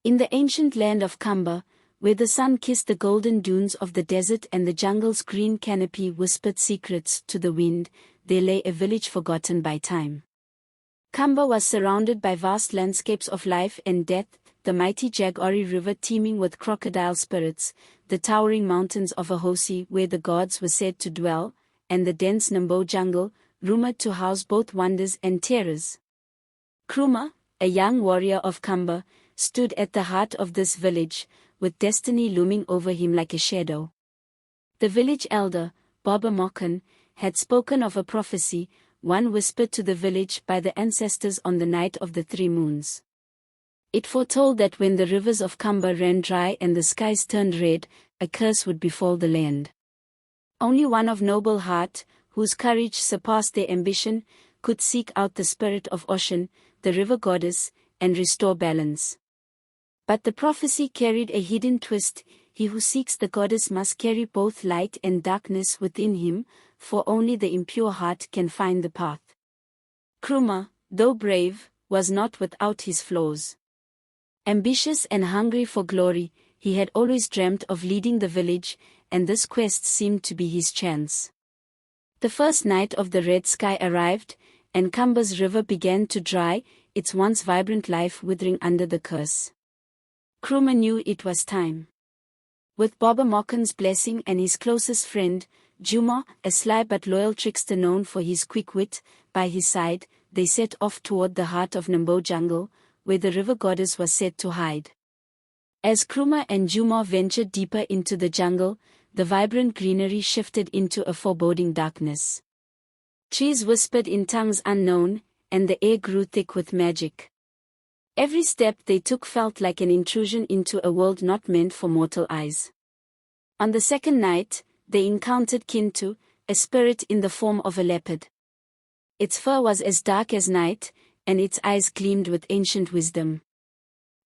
In the ancient land of Kamba, where the sun kissed the golden dunes of the desert and the jungle's green canopy whispered secrets to the wind, there lay a village forgotten by time. Kamba was surrounded by vast landscapes of life and death, the mighty Jagori River teeming with crocodile spirits, the towering mountains of Ahosi where the gods were said to dwell, and the dense Nambo jungle, rumored to house both wonders and terrors. Kruma, a young warrior of Kamba, stood at the heart of this village, with destiny looming over him like a shadow. The village elder, Baba Mokan, had spoken of a prophecy, one whispered to the village by the ancestors on the night of the 3 moons. It foretold that when the rivers of Kamba ran dry and the skies turned red, a curse would befall the land. Only one of noble heart, whose courage surpassed their ambition, could seek out the spirit of Ocean, the river goddess, and restore balance. But the prophecy carried a hidden twist. He who seeks the goddess must carry both light and darkness within him, for only the impure heart can find the path. Kruma, though brave, was not without his flaws. Ambitious and hungry for glory, he had always dreamt of leading the village, and this quest seemed to be his chance. The first night of the red sky arrived, and Kamba's river began to dry, its once vibrant life withering under the curse. Kruma knew it was time. With Baba Mokan's blessing and his closest friend, Juma, a sly but loyal trickster known for his quick wit, by his side, they set off toward the heart of Nambo jungle, where the river goddess was said to hide. As Kruma and Juma ventured deeper into the jungle, the vibrant greenery shifted into a foreboding darkness. Trees whispered in tongues unknown, and the air grew thick with magic. Every step they took felt like an intrusion into a world not meant for mortal eyes. On the second night, they encountered Kintu, a spirit in the form of a leopard. Its fur was as dark as night, and its eyes gleamed with ancient wisdom.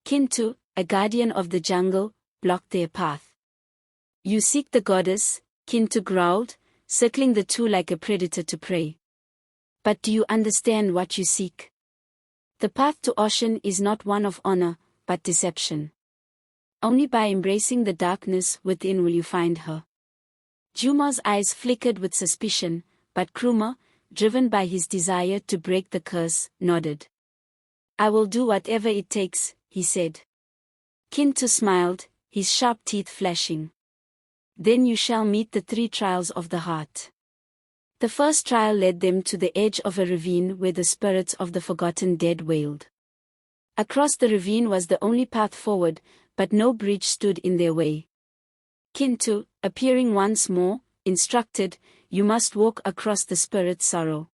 Kintu, a guardian of the jungle, blocked their path. "You seek the goddess," Kintu growled, circling the two like a predator to prey. "But do you understand what you seek? The path to Ocean is not one of honor, but deception. Only by embracing the darkness within will you find her." Juma's eyes flickered with suspicion, but Kruma, driven by his desire to break the curse, nodded. "I will do whatever it takes," he said. Kintu smiled, his sharp teeth flashing. "Then you shall meet the 3 trials of the heart." The first trial led them to the edge of a ravine where the spirits of the forgotten dead wailed. Across the ravine was the only path forward, but no bridge stood in their way. Kintu, appearing once more, instructed, "You must walk across the spirit's sorrow.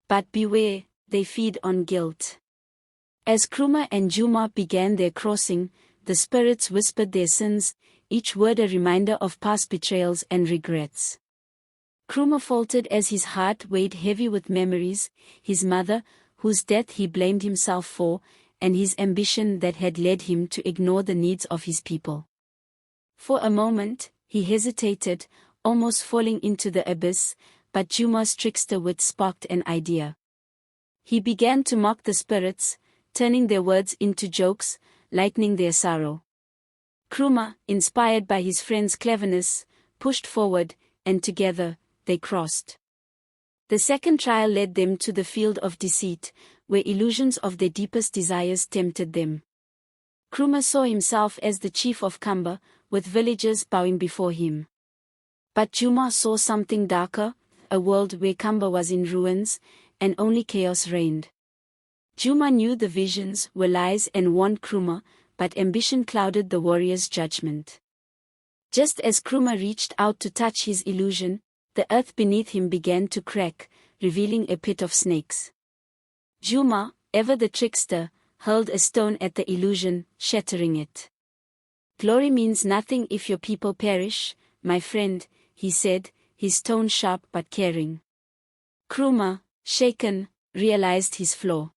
But beware, they feed on guilt." As Kruma and Juma began their crossing, the spirits whispered their sins, each word a reminder of past betrayals and regrets. Kruma faltered as his heart weighed heavy with memories, his mother, whose death he blamed himself for, and his ambition that had led him to ignore the needs of his people. For a moment, he hesitated, almost falling into the abyss, but Juma's trickster wit sparked an idea. He began to mock the spirits, turning their words into jokes, lightening their sorrow. Kruma, inspired by his friend's cleverness, pushed forward, and together, they crossed. The second trial led them to the field of deceit, where illusions of their deepest desires tempted them. Kruma saw himself as the chief of Kamba, with villagers bowing before him. But Juma saw something darker, a world where Kamba was in ruins, and only chaos reigned. Juma knew the visions were lies and warned Kruma, but ambition clouded the warrior's judgment. Just as Kruma reached out to touch his illusion, the earth beneath him began to crack, revealing a pit of snakes. Juma, ever the trickster, hurled a stone at the illusion, shattering it. "Glory means nothing if your people perish, my friend," he said, his tone sharp but caring. Kruma, shaken, realized his flaw.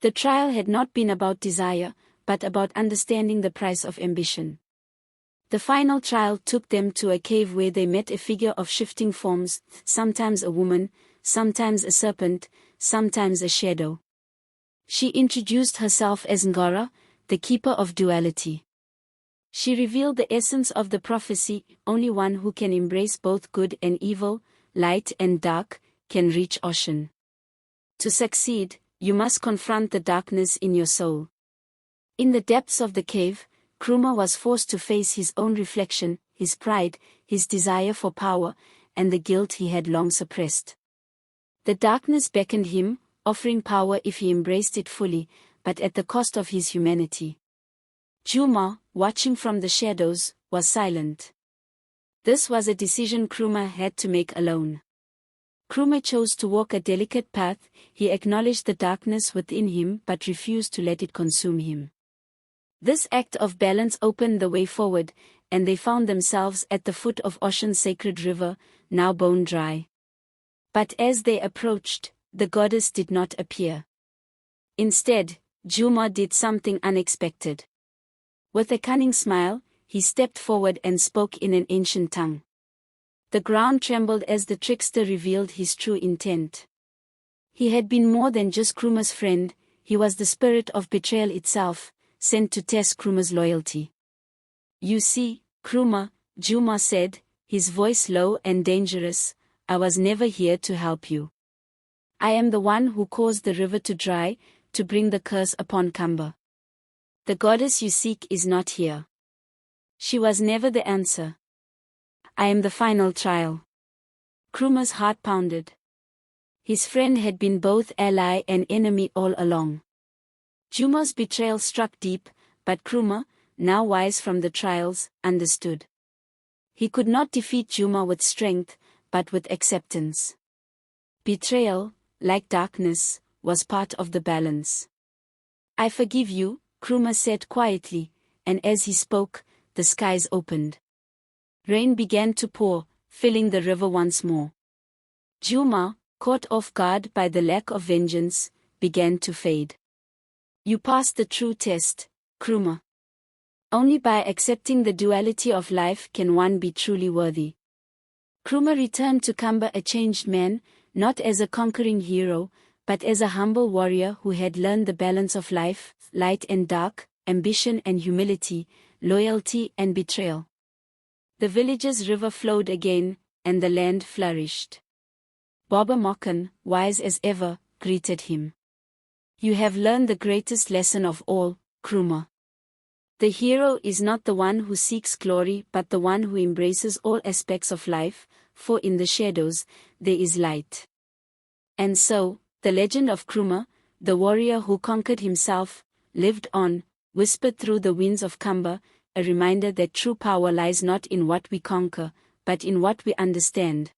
The trial had not been about desire, but about understanding the price of ambition. The final trial took them to a cave where they met a figure of shifting forms, sometimes a woman, sometimes a serpent, sometimes a shadow. She introduced herself as Ngora, the keeper of duality. She revealed the essence of the prophecy: only one who can embrace both good and evil, light and dark, can reach Ocean. To succeed, you must confront the darkness in your soul. In the depths of the cave, Kruma was forced to face his own reflection, his pride, his desire for power, and the guilt he had long suppressed. The darkness beckoned him, offering power if he embraced it fully, but at the cost of his humanity. Juma, watching from the shadows, was silent. This was a decision Kruma had to make alone. Kruma chose to walk a delicate path. He acknowledged the darkness within him but refused to let it consume him. This act of balance opened the way forward, and they found themselves at the foot of Ocean's sacred river, now bone dry. But as they approached, the goddess did not appear. Instead, Juma did something unexpected. With a cunning smile, he stepped forward and spoke in an ancient tongue. The ground trembled as the trickster revealed his true intent. He had been more than just Kruma's friend, he was the spirit of betrayal itself, sent to test Kruma's loyalty. "You see, Kruma," Juma said, his voice low and dangerous, "I was never here to help you. I am the one who caused the river to dry, to bring the curse upon Kamba. The goddess you seek is not here. She was never the answer. I am the final trial." Kruma's heart pounded. His friend had been both ally and enemy all along. Juma's betrayal struck deep, but Kruma, now wise from the trials, understood. He could not defeat Juma with strength, but with acceptance. Betrayal, like darkness, was part of the balance. "I forgive you," Kruma said quietly, and as he spoke, the skies opened. Rain began to pour, filling the river once more. Juma, caught off guard by the lack of vengeance, began to fade. "You passed the true test, Kruma. Only by accepting the duality of life can one be truly worthy." Kruma returned to Kamba a changed man, not as a conquering hero, but as a humble warrior who had learned the balance of life, light and dark, ambition and humility, loyalty and betrayal. The village's river flowed again, and the land flourished. Baba Mokan, wise as ever, greeted him. "You have learned the greatest lesson of all, Kruma. The hero is not the one who seeks glory but the one who embraces all aspects of life, for in the shadows, there is light." And so, the legend of Kruma, the warrior who conquered himself, lived on, whispered through the winds of Kamba, a reminder that true power lies not in what we conquer, but in what we understand.